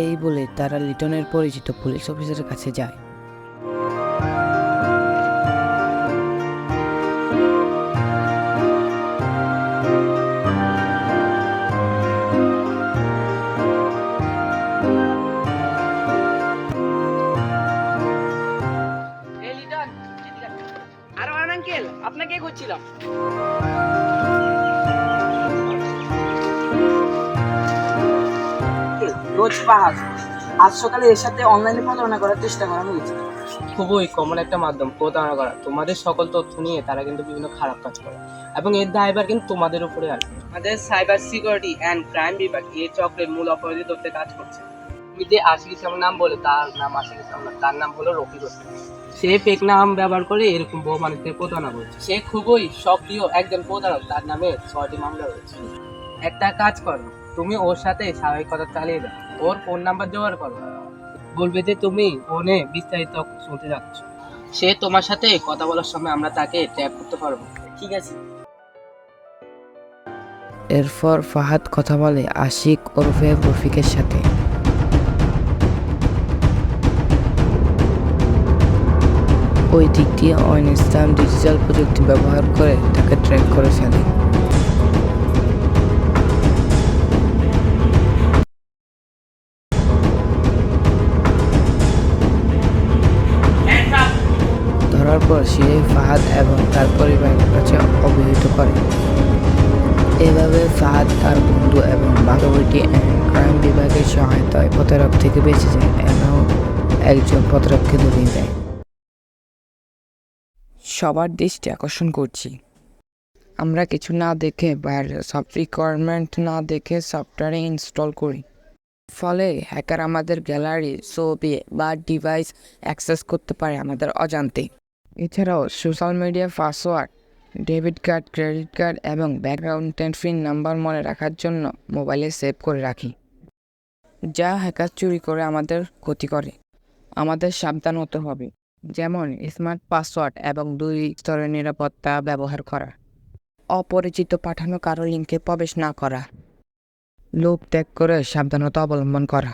এই বলে তারা লিটনের পরিচিত পুলিশ অফিসারের কাছে যায়। এই লিটন, এদিকে আসো। আরে আঙ্কেল, আপনাকে খুঁজছিলাম। রোজ পাহাড়, আজ সকালে এর সাথে অনলাইনে প্রতারণা করার চেষ্টা করা হয়েছে। খুবই কমন একটা মাধ্যম প্রতারণা করা। তোমাদের সকল তথ্য নিয়ে তারা কিন্তু বিভিন্ন খারাপ কাজ করে এবং এর দায়ভার কিন্তু তোমাদের উপরে আসবে। আমাদের সাইবার সিকিউরিটি অ্যান্ড ক্রাইম বিভাগ এই চক্রের মূল অপরাধী ধরতে কাজ করছে। তুমি যে আশিক ইসলামের নাম বলে, তার নাম আশিক ইসলাম না, তার নাম হলো রফিক হোসেন। সে ফেক নাম ব্যবহার করে এরকম বহু মানুষকে প্রতারণা করছে। সে খুবই সক্রিয় একজন প্রতারক, তার নামে 6টি মামলা রয়েছে। একটা কাজ করো, তুমি ওর সাথে স্বাভাবিক কথা চালিয়ে দাও, ওর ফোন নাম্বার জোগাড় করো, বলবে যে তুমি ফোনে বিস্তারিত শুনতে যাচ্ছ। সে তোমার সাথে কথা বলার সময় আমরা তাকে ট্র্যাক করতে পারবো। ঠিক আছে। এরপর ফাহাদ কথা বলে আশিক ওরফে রফিকের সাথে। ওই দিক দিয়ে অয়ন ইসলাম ডিজিটাল প্রযুক্তি ব্যবহার করে তাকে ট্র্যাক করে ফেলে। ধরার পর সে ফাহাদ এবং তার পরিবারের কাছে অবহিত করে। এভাবে ফাহাদ তার বন্ধু এবং বাগবতী অ্যান্ড ক্রাইম বিভাগের সহায়তায় প্রতারক থেকে বেঁচে যায় এবং একজন প্রতারককে ধরিয়ে দেয়। সবার দৃষ্টি আকর্ষণ করছি, আমরা কিছু না দেখে বাইরে সব রিকোয়ারমেন্ট না দেখে সফটওয়্যারে ইনস্টল করি। ফলে হ্যাকার আমাদের গ্যালারি, ছবি বা ডিভাইস অ্যাক্সেস করতে পারে আমাদের অজান্তে। এছাড়াও social media password, debit card, credit card এবং ব্যাকগ্রাউন্ড পিন নাম্বার মনে রাখার জন্য মোবাইলে সেভ করে রাখি, যা হ্যাকার চুরি করে আমাদের ক্ষতি করে। আমাদের সাবধান হতে হবে, যেমন স্মার্ট পাসওয়ার্ড এবং 2 স্তরের নিরাপত্তা ব্যবহার করা, অপরিচিত পাঠানো কারো লিঙ্কে প্রবেশ না করা, লোভ ত্যাগ করে সাবধানতা অবলম্বন করা।